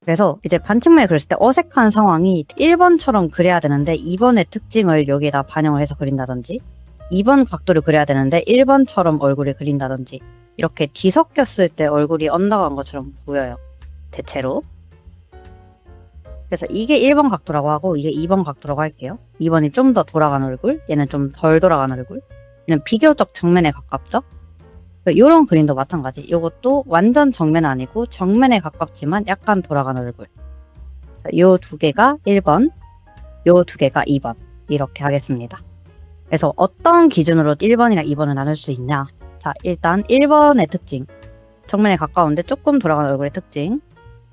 그래서 이제 반측면에 그렸을 때 어색한 상황이 1번처럼 그려야 되는데 2번의 특징을 여기에다 반영을 해서 그린다든지 2번 각도를 그려야 되는데 1번처럼 얼굴을 그린다든지 이렇게 뒤섞였을 때 얼굴이 엇나간 것처럼 보여요. 대체로. 그래서 이게 1번 각도라고 하고 이게 2번 각도라고 할게요. 2번이 좀 더 돌아간 얼굴, 얘는 좀 덜 돌아간 얼굴. 얘는 비교적 정면에 가깝죠? 이런 그림도 마찬가지. 이것도 완전 정면은 아니고 정면에 가깝지만 약간 돌아간 얼굴. 요 두 개가 1번, 요 두 개가 2번. 이렇게 하겠습니다. 그래서 어떤 기준으로 1번이랑 2번을 나눌 수 있냐? 자, 일단 1번의 특징. 정면에 가까운데 조금 돌아간 얼굴의 특징.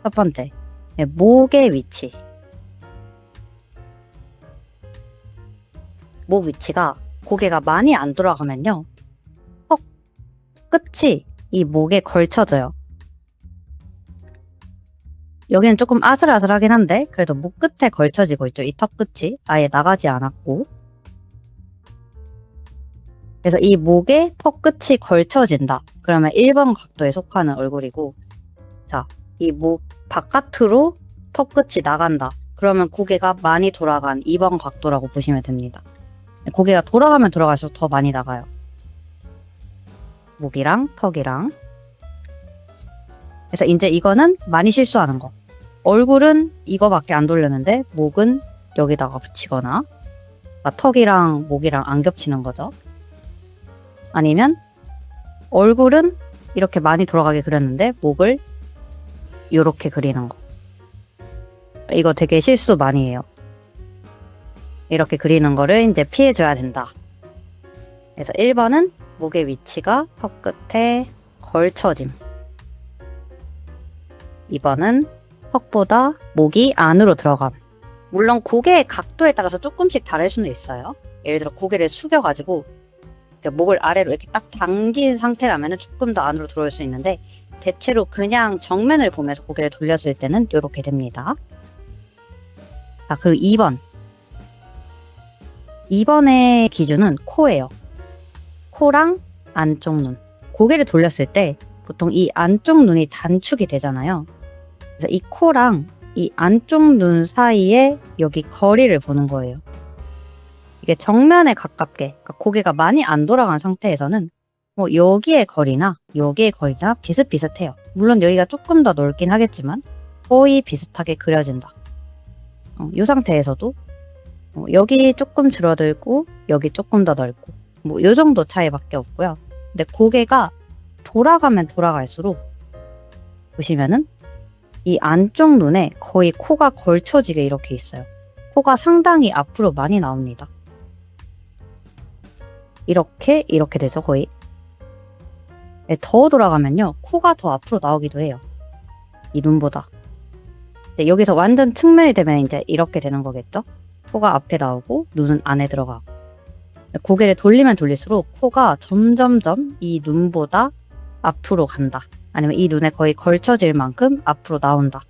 첫 번째, 목의 위치. 목 위치가 고개가 많이 안 돌아가면요. 턱 끝이 이 목에 걸쳐져요. 여기는 조금 아슬아슬하긴 한데 그래도 목 끝에 걸쳐지고 있죠. 이 턱 끝이 아예 나가지 않았고. 그래서 이 목에 턱 끝이 걸쳐진다. 그러면 1번 각도에 속하는 얼굴이고, 자, 이 목 바깥으로 턱 끝이 나간다. 그러면 고개가 많이 돌아간 2번 각도라고 보시면 됩니다. 고개가 돌아가면 돌아갈수록 더 많이 나가요. 목이랑 턱이랑. 그래서 이제 이거는 많이 실수하는 거. 얼굴은 이거밖에 안 돌렸는데 목은 여기다가 붙이거나, 그러니까 턱이랑 목이랑 안 겹치는 거죠. 아니면 얼굴은 이렇게 많이 돌아가게 그렸는데 목을 이렇게 그리는 거. 이거 되게 실수 많이 해요. 이렇게 그리는 거를 이제 피해줘야 된다. 그래서 1번은 목의 위치가 턱 끝에 걸쳐짐. 2번은 턱보다 목이 안으로 들어감. 물론 고개의 각도에 따라서 조금씩 다를 수는 있어요. 예를 들어 고개를 숙여가지고 목을 아래로 이렇게 딱 당긴 상태라면 조금 더 안으로 들어올 수 있는데 대체로 그냥 정면을 보면서 고개를 돌렸을 때는 이렇게 됩니다. 자, 그리고 2번. 2번의 기준은 코예요. 코랑 안쪽 눈. 고개를 돌렸을 때 보통 이 안쪽 눈이 단축이 되잖아요. 그래서 이 코랑 이 안쪽 눈 사이에 여기 거리를 보는 거예요. 이게 정면에 가깝게, 그러니까 고개가 많이 안 돌아간 상태에서는 뭐 여기의 거리나 여기의 거리나 비슷비슷해요. 물론 여기가 조금 더 넓긴 하겠지만 거의 비슷하게 그려진다. 이 상태에서도 여기 조금 줄어들고 여기 조금 더 넓고 뭐 이 정도 차이밖에 없고요. 근데 고개가 돌아가면 돌아갈수록 보시면은 이 안쪽 눈에 거의 코가 걸쳐지게 이렇게 있어요. 코가 상당히 앞으로 많이 나옵니다. 이렇게 되죠, 거의. 네, 더 돌아가면요, 코가 더 앞으로 나오기도 해요. 이 눈보다. 네, 여기서 완전 측면이 되면 이제 이렇게 되는 거겠죠? 코가 앞에 나오고, 눈은 안에 들어가고. 네, 고개를 돌리면 돌릴수록 코가 점점점 이 눈보다 앞으로 간다. 아니면 이 눈에 거의 걸쳐질 만큼 앞으로 나온다.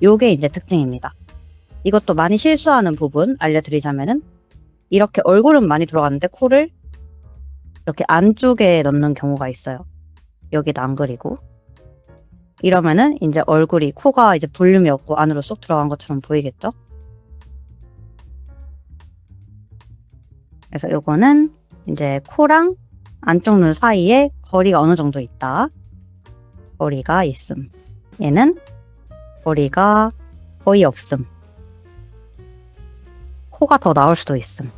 요게 이제 특징입니다. 이것도 많이 실수하는 부분 알려드리자면은, 이렇게 얼굴은 많이 들어갔는데 코를 이렇게 안쪽에 넣는 경우가 있어요. 여기도 안 그리고. 이러면은 이제 얼굴이 코가 이제 볼륨이 없고 안으로 쏙 들어간 것처럼 보이겠죠? 그래서 요거는 이제 코랑 안쪽 눈 사이에 거리가 어느 정도 있다. 거리가 있음. 얘는 거리가 거의 없음. 코가 더 나올 수도 있음.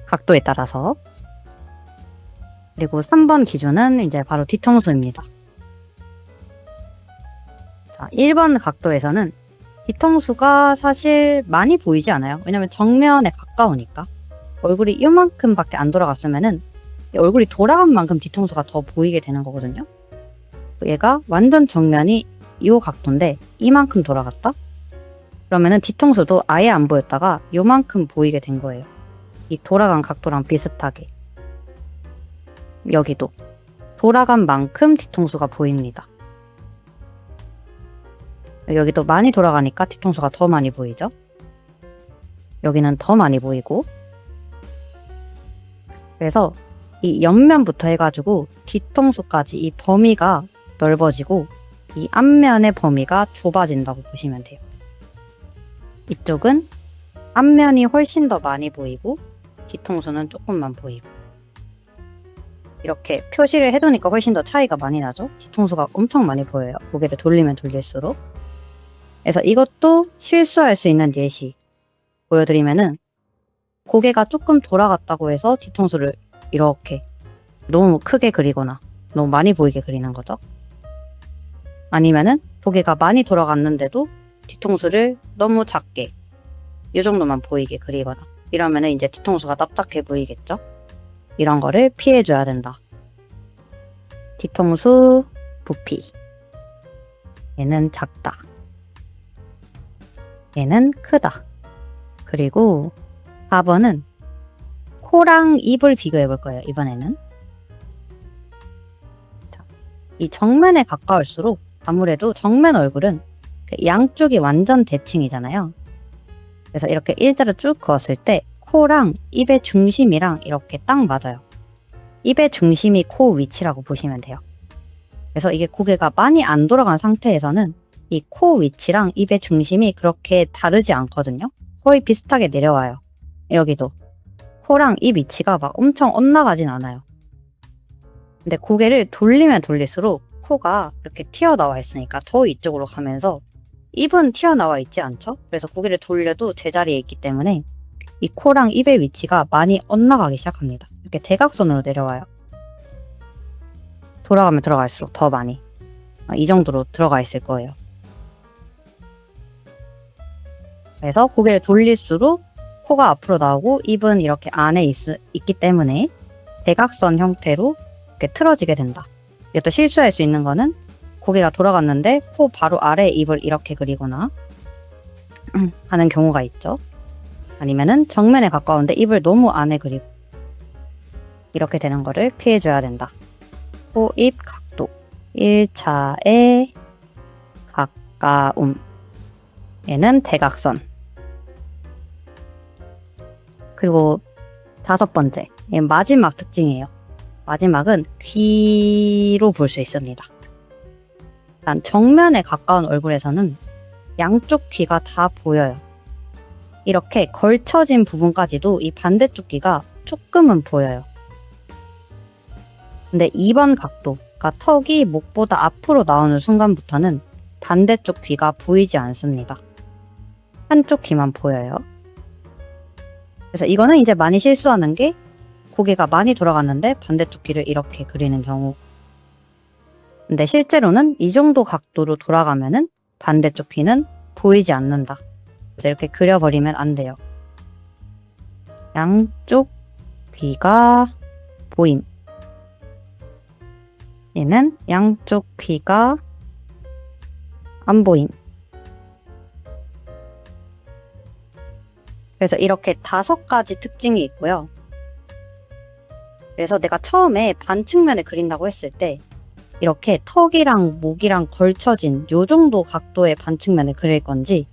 각도에 따라서. 그리고 3번 기준은 이제 바로 뒤통수입니다. 자, 1번 각도에서는 뒤통수가 사실 많이 보이지 않아요. 왜냐면 정면에 가까우니까. 얼굴이 이만큼밖에 안 돌아갔으면은 얼굴이 돌아간 만큼 뒤통수가 더 보이게 되는 거거든요. 얘가 완전 정면이 이 각도인데 이만큼 돌아갔다? 그러면은 뒤통수도 아예 안 보였다가 요만큼 보이게 된 거예요. 이 돌아간 각도랑 비슷하게. 여기도 돌아간 만큼 뒤통수가 보입니다. 여기도 많이 돌아가니까 뒤통수가 더 많이 보이죠? 여기는 더 많이 보이고. 그래서 이 옆면부터 해가지고 뒤통수까지 이 범위가 넓어지고 이 앞면의 범위가 좁아진다고 보시면 돼요. 이쪽은 앞면이 훨씬 더 많이 보이고 뒤통수는 조금만 보이고 이렇게 표시를 해두니까 훨씬 더 차이가 많이 나죠? 뒤통수가 엄청 많이 보여요. 고개를 돌리면 돌릴수록. 그래서 이것도 실수할 수 있는 예시 보여드리면은 고개가 조금 돌아갔다고 해서 뒤통수를 이렇게 너무 크게 그리거나 너무 많이 보이게 그리는 거죠. 아니면은 고개가 많이 돌아갔는데도 뒤통수를 너무 작게 이 정도만 보이게 그리거나 이러면은 이제 뒤통수가 납작해 보이겠죠? 이런 거를 피해줘야 된다. 뒤통수 부피. 얘는 작다. 얘는 크다. 그리고 4번은 코랑 입을 비교해 볼 거예요. 이번에는. 자, 이 정면에 가까울수록 아무래도 정면 얼굴은 양쪽이 완전 대칭이잖아요. 그래서 이렇게 일자로 쭉 그었을 때 코랑 입의 중심이랑 이렇게 딱 맞아요. 입의 중심이 코 위치라고 보시면 돼요. 그래서 이게 고개가 많이 안 돌아간 상태에서는 이 코 위치랑 입의 중심이 그렇게 다르지 않거든요. 거의 비슷하게 내려와요. 여기도 코랑 입 위치가 막 엄청 엇나가진 않아요. 근데 고개를 돌리면 돌릴수록 코가 이렇게 튀어나와 있으니까 더 이쪽으로 가면서 입은 튀어나와 있지 않죠? 그래서 고개를 돌려도 제자리에 있기 때문에 이 코랑 입의 위치가 많이 엇나가기 시작합니다. 이렇게 대각선으로 내려와요. 돌아가면 들어갈수록 더 많이. 이 정도로 들어가 있을 거예요. 그래서 고개를 돌릴수록 코가 앞으로 나오고 입은 이렇게 안에 있기 때문에 대각선 형태로 이렇게 틀어지게 된다. 이게 또 실수할 수 있는 거는 고개가 돌아갔는데 코 바로 아래 입을 이렇게 그리거나 하는 경우가 있죠. 아니면은 정면에 가까운데 입을 너무 안에 그리고 이렇게 되는 거를 피해줘야 된다. 코, 입, 각도 1차의 가까움 얘는 대각선. 그리고 5번째 마지막 특징이에요. 마지막은 귀로 볼 수 있습니다. 일단 정면에 가까운 얼굴에서는 양쪽 귀가 다 보여요. 이렇게 걸쳐진 부분까지도 이 반대쪽 귀가 조금은 보여요. 근데 2번 각도, 그러니까 턱이 목보다 앞으로 나오는 순간부터는 반대쪽 귀가 보이지 않습니다. 한쪽 귀만 보여요. 그래서 이거는 이제 많이 실수하는 게 고개가 많이 돌아갔는데 반대쪽 귀를 이렇게 그리는 경우. 근데 실제로는 이 정도 각도로 돌아가면은 반대쪽 귀는 보이지 않는다. 그래서 이렇게 그려버리면 안 돼요. 양쪽 귀가 보임. 얘는 양쪽 귀가 안 보임. 그래서 이렇게 5가지 특징이 있고요. 그래서 내가 처음에 반측면을 그린다고 했을 때 이렇게 턱이랑 목이랑 걸쳐진 요 정도 각도의 반측면을 그릴 건지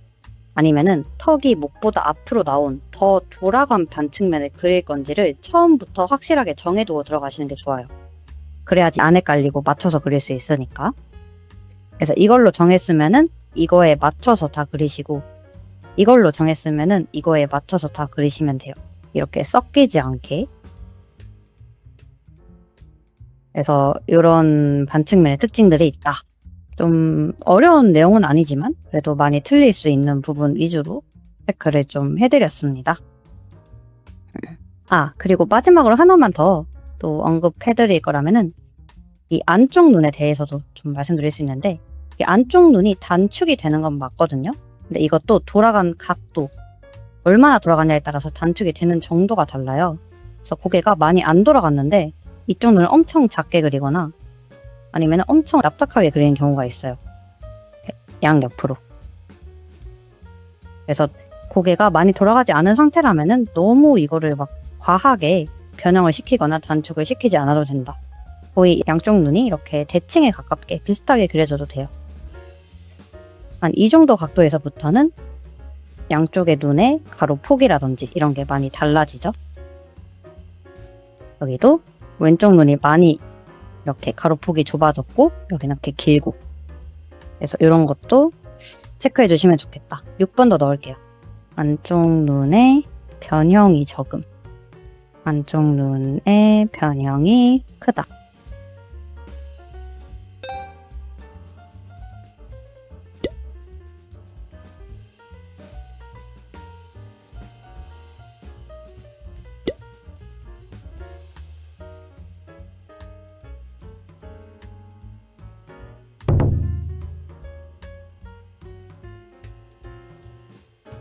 아니면은 턱이 목보다 앞으로 나온 더 돌아간 반측면을 그릴 건지를 처음부터 확실하게 정해두고 들어가시는 게 좋아요. 그래야지 안 헷갈리고 맞춰서 그릴 수 있으니까. 그래서 이걸로 정했으면은 이거에 맞춰서 다 그리시고 이걸로 정했으면은 이거에 맞춰서 다 그리시면 돼요. 이렇게 섞이지 않게. 그래서 이런 반측면의 특징들이 있다. 좀 어려운 내용은 아니지만 그래도 많이 틀릴 수 있는 부분 위주로 체크를 좀 해드렸습니다. 그리고 마지막으로 하나만 더 또 언급해드릴 거라면은 이 안쪽 눈에 대해서도 좀 말씀드릴 수 있는데 이 안쪽 눈이 단축이 되는 건 맞거든요. 근데 이것도 돌아간 각도, 얼마나 돌아가냐에 따라서 단축이 되는 정도가 달라요. 그래서 고개가 많이 안 돌아갔는데 이쪽 눈을 엄청 작게 그리거나 아니면 엄청 납작하게 그리는 경우가 있어요. 양옆으로. 그래서 고개가 많이 돌아가지 않은 상태라면은 너무 이거를 막 과하게 변형을 시키거나 단축을 시키지 않아도 된다. 거의 양쪽 눈이 이렇게 대칭에 가깝게 비슷하게 그려져도 돼요. 한 이 정도 각도에서부터는 양쪽의 눈의 가로 폭이라든지 이런 게 많이 달라지죠. 여기도 왼쪽 눈이 많이 이렇게 가로폭이 좁아졌고 여기는 이렇게 길고 그래서 이런 것도 체크해 주시면 좋겠다. 6번 더 넣을게요. 안쪽 눈의 변형이 적음. 안쪽 눈의 변형이 크다.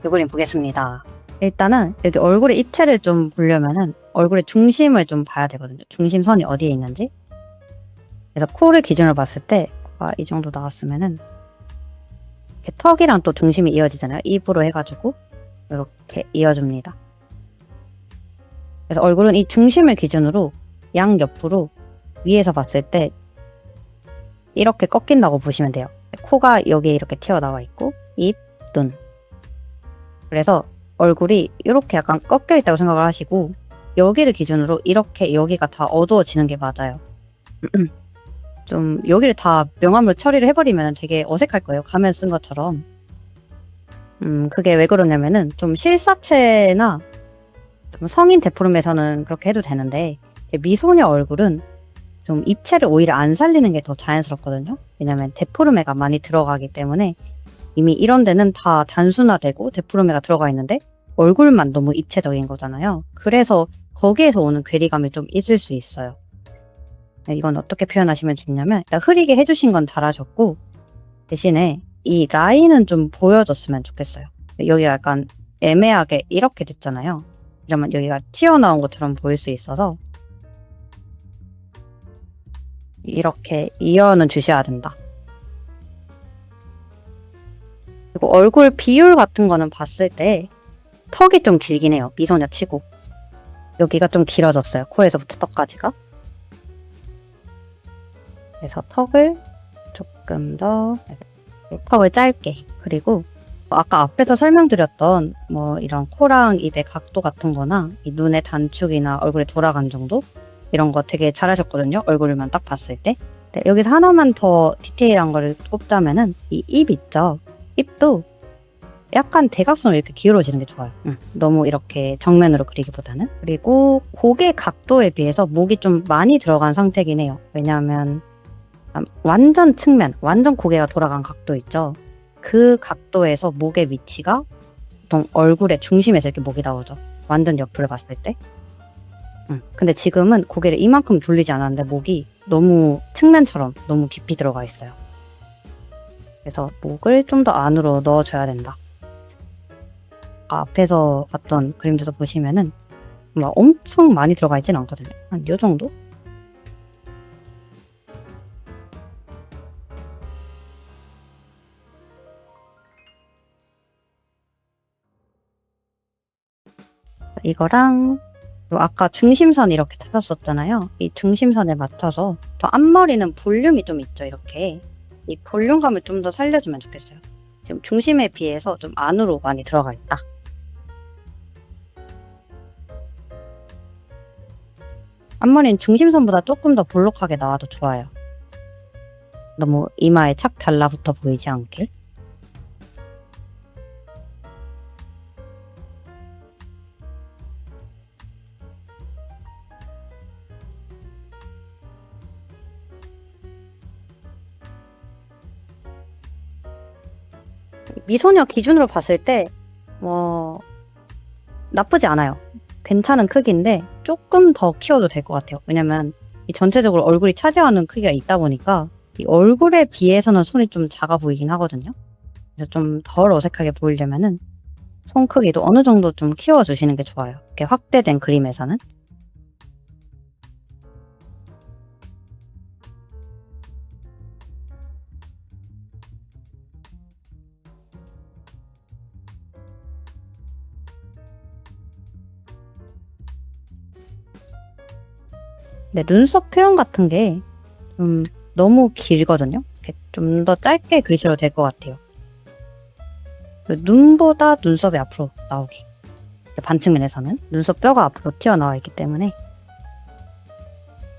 이 그림 보겠습니다. 일단은 여기 얼굴의 입체를 좀 보려면은 얼굴의 중심을 좀 봐야 되거든요. 중심선이 어디에 있는지. 그래서 코를 기준으로 봤을 때 코가 이 정도 나왔으면은 이렇게 턱이랑 또 중심이 이어지잖아요. 입으로 해가지고 이렇게 이어줍니다. 그래서 얼굴은 이 중심을 기준으로 양옆으로 위에서 봤을 때 이렇게 꺾인다고 보시면 돼요. 코가 여기에 이렇게 튀어나와 있고 입, 눈. 그래서 얼굴이 이렇게 약간 꺾여 있다고 생각을 하시고 여기를 기준으로 이렇게 여기가 다 어두워지는 게 맞아요. 좀 여기를 다 명암으로 처리를 해버리면 되게 어색할 거예요. 가면 쓴 것처럼. 그게 왜 그러냐면은 좀 실사체나 좀 성인 데포름에서는 그렇게 해도 되는데 미소녀 얼굴은 좀 입체를 오히려 안 살리는 게 더 자연스럽거든요. 왜냐면 데포르메가 많이 들어가기 때문에 이미 이런 데는 다 단순화되고 데포르메가 들어가 있는데 얼굴만 너무 입체적인 거잖아요. 그래서 거기에서 오는 괴리감이 좀 있을 수 있어요. 이건 어떻게 표현하시면 좋냐면 일단 흐리게 해주신 건 잘하셨고 대신에 이 라인은 좀 보여줬으면 좋겠어요. 여기가 약간 애매하게 이렇게 됐잖아요. 이러면 여기가 튀어나온 것처럼 보일 수 있어서 이렇게 이어는 주셔야 된다. 그리고 얼굴 비율 같은 거는 봤을 때 턱이 좀 길긴 해요. 미소녀 치고. 여기가 좀 길어졌어요. 코에서부터 턱까지가. 그래서 턱을 조금 더 턱을 짧게. 그리고 아까 앞에서 설명드렸던 뭐 이런 코랑 입의 각도 같은 거나 이 눈의 단축이나 얼굴의 돌아간 정도 이런 거 되게 잘하셨거든요. 얼굴만 딱 봤을 때. 네, 여기서 하나만 더 디테일한 거를 꼽자면은 이 입 있죠. 입도 약간 대각선으로 이렇게 기울어지는 게 좋아요. 너무 이렇게 정면으로 그리기보다는. 그리고 고개 각도에 비해서 목이 좀 많이 들어간 상태긴 해요. 왜냐하면 완전 측면, 완전 고개가 돌아간 각도 있죠. 그 각도에서 목의 위치가 보통 얼굴의 중심에서 이렇게 목이 나오죠. 완전 옆으로 봤을 때. 근데 지금은 고개를 이만큼 돌리지 않았는데 목이 너무 측면처럼 너무 깊이 들어가 있어요. 그래서 목을 좀 더 안으로 넣어줘야 된다. 아까 앞에서 봤던 그림들도 보시면은 막 엄청 많이 들어가 있진 않거든요. 한 요 정도? 이거랑 아까 중심선 이렇게 찾았었잖아요. 이 중심선에 맞춰서 저 앞머리는 볼륨이 좀 있죠. 이렇게 이 볼륨감을 좀 더 살려주면 좋겠어요. 지금 중심에 비해서 좀 안으로 많이 들어가 있다. 앞머리는 중심선보다 조금 더 볼록하게 나와도 좋아요. 너무 이마에 착 달라붙어 보이지 않게. 미소녀 기준으로 봤을 때 나쁘지 않아요. 괜찮은 크기인데 조금 더 키워도 될 것 같아요. 왜냐면 이 전체적으로 얼굴이 차지하는 크기가 있다 보니까 이 얼굴에 비해서는 손이 좀 작아 보이긴 하거든요. 그래서 좀 덜 어색하게 보이려면은 손 크기도 어느 정도 좀 키워주시는 게 좋아요. 이렇게 확대된 그림에서는. 근데 눈썹 표현 같은 게 좀 너무 길거든요. 좀 더 짧게 그리셔도 될 것 같아요. 눈보다 눈썹이 앞으로 나오게. 반측면에서는 눈썹 뼈가 앞으로 튀어나와 있기 때문에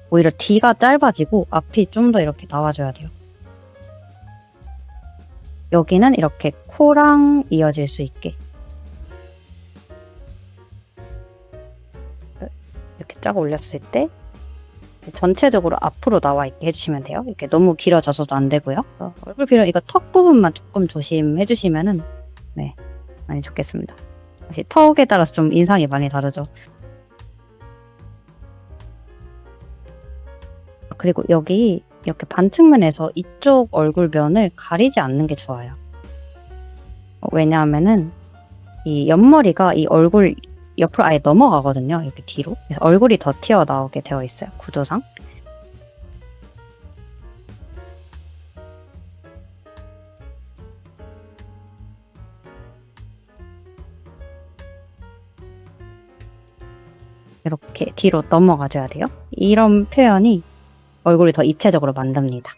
오히려 뒤가 짧아지고 앞이 좀 더 이렇게 나와줘야 돼요. 여기는 이렇게 코랑 이어질 수 있게 이렇게 쫙 올렸을 때 전체적으로 앞으로 나와 있게 해주시면 돼요. 이렇게 너무 길어져서도 안 되고요. 얼굴 필러 이거 턱 부분만 조금 조심해 주시면은 네, 많이 좋겠습니다. 사실 턱에 따라서 좀 인상이 많이 다르죠. 그리고 여기 이렇게 반측면에서 이쪽 얼굴면을 가리지 않는 게 좋아요. 왜냐하면은 이 옆머리가 이 얼굴 옆으로 아예 넘어가거든요. 이렇게 뒤로. 그래서 얼굴이 더 튀어나오게 되어 있어요. 구도상. 이렇게 뒤로 넘어가줘야 돼요. 이런 표현이 얼굴이 더 입체적으로 만듭니다.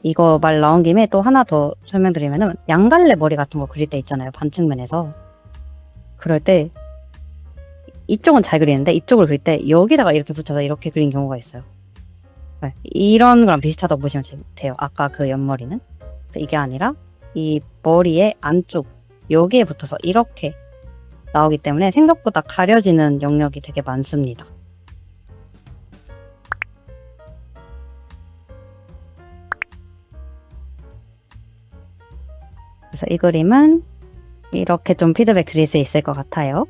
이거 말 나온 김에 또 하나 더 설명드리면은 양갈래 머리 같은 거 그릴 때 있잖아요. 반측면에서. 그럴 때 이쪽은 잘 그리는데 이쪽을 그릴 때 여기다가 이렇게 붙여서 이렇게 그린 경우가 있어요. 네, 이런 거랑 비슷하다고 보시면 돼요. 아까 그 옆머리는. 이게 아니라 이 머리의 안쪽 여기에 붙어서 이렇게 나오기 때문에 생각보다 가려지는 영역이 되게 많습니다. 그래서 이 그림은 이렇게 좀 피드백 드릴 수 있을 것 같아요.